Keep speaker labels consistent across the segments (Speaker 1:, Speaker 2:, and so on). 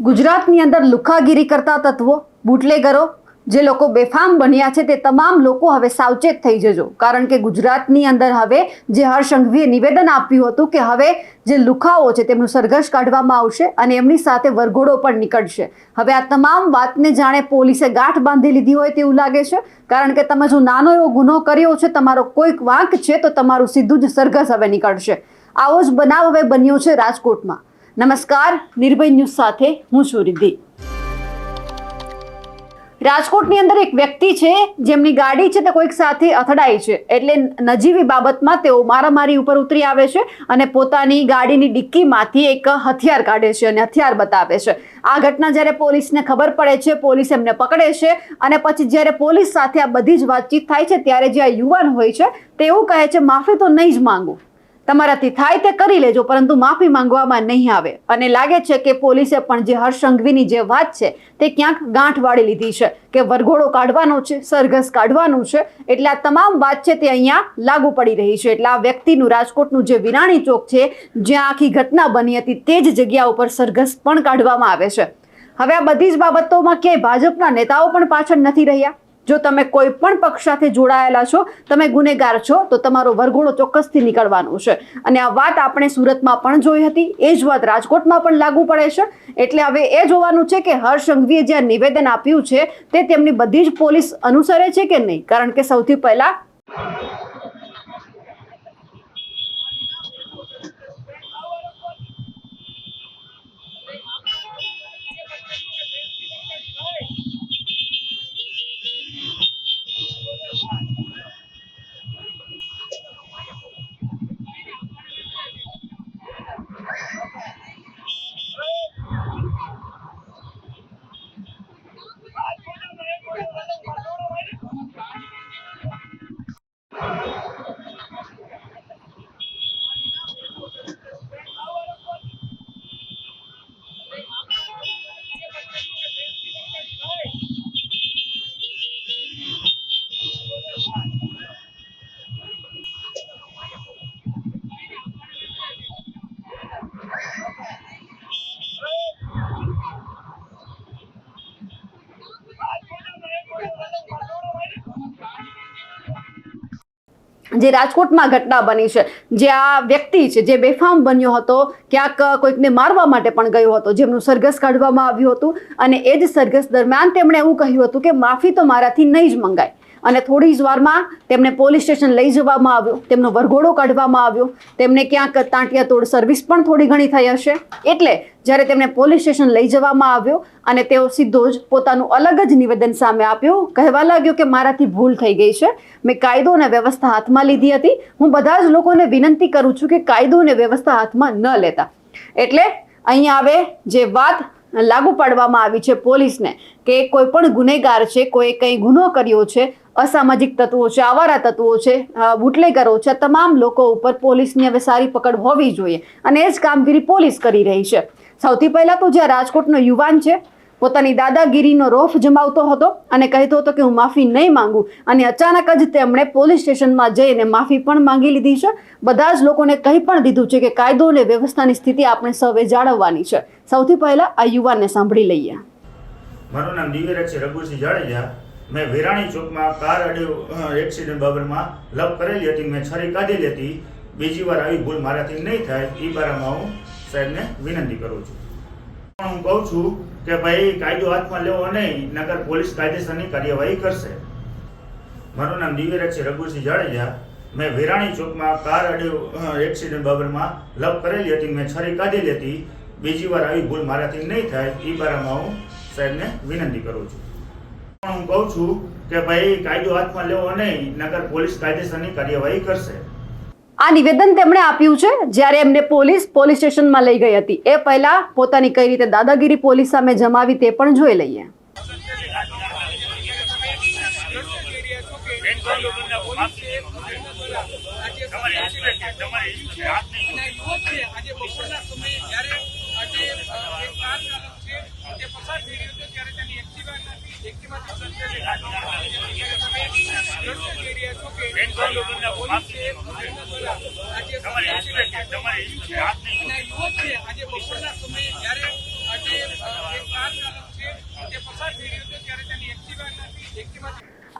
Speaker 1: ગુજરાતની અંદર લુખાગીરી કરતા તત્વો, બુટલેગરો, જે લોકો બેફામ બન્યા છે તે તમામ લોકો હવે સાવચેત થઈ જજો, કારણ કે ગુજરાતની અંદર હવે જે હર્ષ સંઘવીએ નિવેદન આપ્યું હતું કે હવે જે લુખાઓ છે તેમનું સરઘસ કાઢવામાં આવશે અને એમની સાથે વરઘોડો પણ નીકળશે. હવે આ તમામ વાતને જાણે પોલીસે ગાંઠ બાંધી લીધી હોય તેવું લાગે છે, કારણ કે તમે જો નાનો એવો ગુનો કર્યો છે, તમારો કોઈક વાંક છે, તો તમારું સીધું જ સરઘસ હવે નીકળશે. આવો જ બનાવ હવે બન્યો છે રાજકોટમાં. નમસ્કાર, નિર્ભય ન્યૂઝ સાથે હું છું રિદ્ધિ. રાજકોટની અંદર એક વ્યક્તિ છે જેમની ગાડી છે તે કોઈક સાથે અથડાઈ છે, એટલે નજીવી બાબતમાં તેઓ મારામારી ઉપર ઉતરી આવે છે અને પોતાની ગાડીની ડિક્કીમાંથી એક હથિયાર કાઢે છે અને હથિયાર બતાવે છે. આ ઘટના જ્યારે પોલીસને ખબર પડે છે, પોલીસ એમને પકડે છે અને પછી જ્યારે પોલીસ સાથે આ બધી જ વાતચીત થાય છે ત્યારે જે આ યુવાન હોય છે તે એવું કહે છે, માફી તો નહીં જ માંગુ, તમારાથી થાય તે કરી લેજો, પરંતુ માફી માંગવામાં નહીં આવે. અને લાગે છે કે પોલીસે પણ જે હર્ષ સંઘવીની જે વાત છે તે ક્યાંક ગાંઠ વાળી લીધી છે કે વરઘોડો કાઢવાનો છે, સરઘસ કાઢવાનું છે, એટલે આ તમામ વાત છે તે અહીંયા લાગુ પડી રહી છે. એટલે આ વ્યક્તિનું રાજકોટનું જે વિરાણી ચોક છે જ્યાં આખી ઘટના બની હતી તે જ જગ્યા ઉપર સરઘસ પણ કાઢવામાં આવે છે. હવે આ બધી જ બાબતોમાં ક્યાંય ભાજપના નેતાઓ પણ પાછળ નથી રહ્યા. જો તમે કોઈ પણ પક્ષ સાથે જોડાયેલા છો, તમે ગુનેગાર છો, તો તમારો વરઘોડો ચોક્કસથી નીકળવાનો છે. અને આ વાત આપણે સુરતમાં પણ જોઈ હતી, એ જ વાત રાજકોટમાં પણ લાગુ પડે છે. એટલે હવે એ જોવાનું છે કે હર્ષ સંઘવીએ જે નિવેદન આપ્યું છે તે તેમની બધી જ પોલીસ અનુસરે છે કે નહીં, કારણ કે સૌથી પહેલા જે રાજકોટમાં ઘટના બની છે, જે આ વ્યક્તિ છે જે બેફામ બન્યો હતો, ક્યાંક કોઈકને મારવા માટે પણ ગયો હતો, જેમનું સરઘસ કાઢવામાં આવ્યું હતું અને એ જ સરઘસ દરમિયાન તેમણે એવું કહ્યું હતું કે માફી તો મારાથી નહીં જ મંગાય. અને થોડી જ વારમાં તેમને પોલીસ સ્ટેશન લઈ જવામાં આવ્યો, તેમનો વરઘોડો કાઢવામાં આવ્યો, તેમને ક્યાંક તાંટિયા તોડ સર્વિસ પણ થોડી ઘણી થઈ હશે. એટલે જ્યારે તેમને પોલીસ સ્ટેશન લઈ જવામાં આવ્યો અને તેઓ સીધો જ પોતાનું અલગ જ નિવેદન સામે આપ્યું, કહેવા લાગ્યો કે મારાથી ભૂલ થઈ ગઈ છે, મેં કાયદો અને વ્યવસ્થા હાથમાં લીધી હતી, હું બધા જ લોકોને વિનંતી કરું છું કે કાયદો અને વ્યવસ્થા હાથમાં ન લેતા. એટલે અહીંયા હવે જે વાત લાગુ પાડવામાં આવી છે પોલીસને કે કોઈ પણ ગુનેગાર છે, કોઈ કંઈ ગુનો કર્યો છે, અસામાજિક તત્વો છે, આવારા તત્વો છે, બુટલેગરો છે, તમામ લોકો ઉપર પોલીસની હવે સારી પકડ હોવી જોઈએ અને એ જ કામગીરી પોલીસ કરી રહી છે. સૌથી પહેલા તો જે રાજકોટનો યુવાન છે પોતાની દાદાગીરીનો રોફ જમાવતો હતો અને કહેતો હતો કે હું માફી નહીં માંગુ, અને અચાનક જ તેમણે પોલીસ સ્ટેશનમાં જઈને માફી પણ માંગી લીધી છે. બધા જ લોકોને કહી પણ દીધું છે કે કાયદો અને વ્યવસ્થાની સ્થિતિ આપણે સૌએ જાળવવાની છે. સૌથી પહેલા આ યુવાનને સાંભળી લઈએ.
Speaker 2: મારું નામ દિવ્યરાજ છે, રઘુસિંહ જાડેજા. મેં વિરાણી ચોકમાં કાર એક્સિડન્ટ બાબતમાં લપ કરેલી હતી, મેં છરી કાઢેલી હતી. બીજી વાર આવી ભૂલ મારાથી નહીં થાય એ બારામાં હું સાહેબને વિનંતી કરું છું. હું કહું છું કે ભાઈ કાયદો હાથમાં લેવો નહીં, નગર પોલીસ કાયદેસરની કાર્યવાહી કરશે. મારું નામ દિવ્યરાજ છે, રઘુસિંહ જાડેજા. મેં વિરાણી ચોકમાં કાર એક્સિડન્ટ બાબતમાં લપ કરેલી હતી, મેં છરી કાઢેલી હતી. બીજી વાર આવી ભૂલ મારાથી નહીં થાય એ બારામાં હું સાહેબને વિનંતી કરું છું. હું કહું છું કે ભાઈ કાયદો હાથમાં લેવો નહીં, નગર પોલીસ કાયદેસરની કાર્યવાહી કરશે.
Speaker 1: આ નિવેદન તેમણે આપ્યું છે જ્યારે એમને પોલીસ સ્ટેશનમાં લઈ ગઈ હતી. એ પહેલા પોતાની કઈ રીતે દાદાગીરી પોલીસ સામે જમાવી તે પણ જોઈ લઈએ.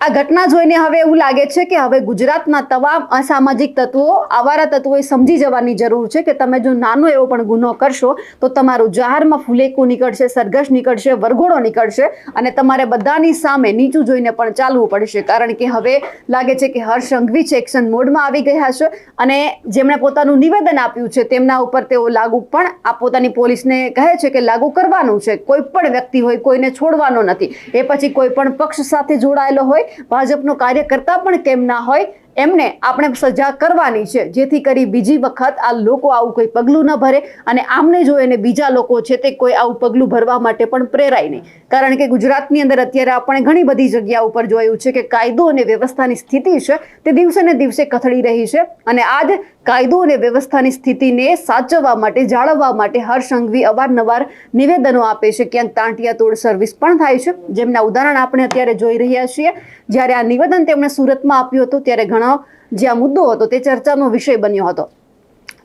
Speaker 1: આ ઘટના જોઈને હવે એવું લાગે છે કે હવે ગુજરાતના તમામ અસામાજિક તત્વો, આવારા તત્વોએ સમજી જવાની જરૂર છે કે તમે જો નાનો એવો પણ ગુનો કરશો તો તમારું જાહેરમાં ફુલેકું નીકળશે, સરઘસ નીકળશે, વરઘોડો નીકળશે અને તમારે બધાની સામે નીચું જોઈને પણ ચાલવું પડશે. કારણ કે હવે લાગે છે કે હર્ષ સંઘવી છે એક્શન મોડમાં આવી ગયા છે અને જેમણે પોતાનું નિવેદન આપ્યું છે તેમના ઉપર તેઓ લાગુ પણ આ પોતાની પોલીસને કહે છે કે લાગુ કરવાનું છે. કોઈ પણ વ્યક્તિ હોય કોઈને છોડવાનો નથી. એ પછી કોઈ પણ પક્ષ સાથે જોડાયેલો હોય, ભાજપનો કાર્યકર્તા પણ કેમ ના હોય, એમને આપણે સજા કરવાની છે, જેથી કરી બીજી વખત આ લોકો આવું કોઈ પગલું ન ભરે અને આમને જોઈને બીજા લોકો છે તે કોઈ આવું પગલું ભરવા માટે પણ પ્રેરાય નહીં. કારણ કે ગુજરાતની અંદર અત્યારે આપણે ઘણી બધી જગ્યા ઉપર જોયું છે કે કાયદો અને વ્યવસ્થાની સ્થિતિ છે તે દિવસે ને દિવસે કથળી રહી છે અને આ જ કાયદો અને વ્યવસ્થાની સ્થિતિને સાચવવા માટે, જાળવવા માટે હર્ષ સંઘવી અવારનવાર નિવેદનો આપે છે. ક્યાંક તાંટિયા તોડ સર્વિસ પણ થાય છે, જેમના ઉદાહરણ આપણે અત્યારે જોઈ રહ્યા છીએ. જ્યારે આ નિવેદન તેમણે સુરતમાં આપ્યું હતું ત્યારે ઘણો જે આ મુદ્દો હતો તે ચર્ચાનો વિષય બન્યો હતો.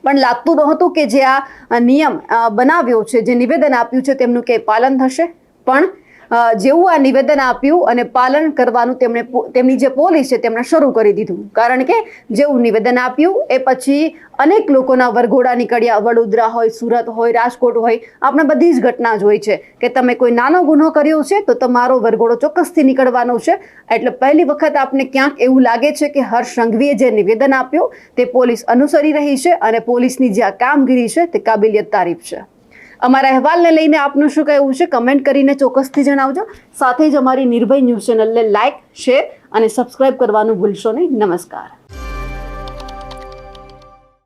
Speaker 1: પણ લાગતું નહોતું કે જે આ નિયમ બનાવ્યો છે, જે નિવેદન આપ્યું છે તેમનું કે પાલન થશે. પણ જેવું આ નિવેદન આપ્યું અને પાલન કરવાનું તેમની જે પોલીસ છે તેમણે શરૂ કરી દીધું. કારણ કે જેવું નિવેદન આપ્યું એ પછી અનેક લોકોના વરઘોડા નીકળ્યા. વડોદરા હોય, સુરત હોય, રાજકોટ હોય, આપણે બધી જ ઘટના જોઈ છે કે તમે કોઈ નાનો ગુનો કર્યો છે તો તમારો વરઘોડો ચોક્કસથી નીકળવાનો છે. એટલે પહેલી વખત આપને ક્યાંક એવું લાગે છે કે હર્ષ સંઘવીએ જે નિવેદન આપ્યું તે પોલીસ અનુસરી રહી છે અને પોલીસની જે આ કામગીરી છે તે કાબિલિયત તારીફ છે. અમારા અહેવાલને લઈને આપનું શું કહેવું છે કમેન્ટ કરીને ચોક્કસથી જણાવજો. સાથે જ અમારી નિર્ભય ન્યૂઝ ચેનલને લાઇક, શેર અને સબસ્ક્રાઇબ કરવાનું ભૂલશો નહીં. નમસ્કાર.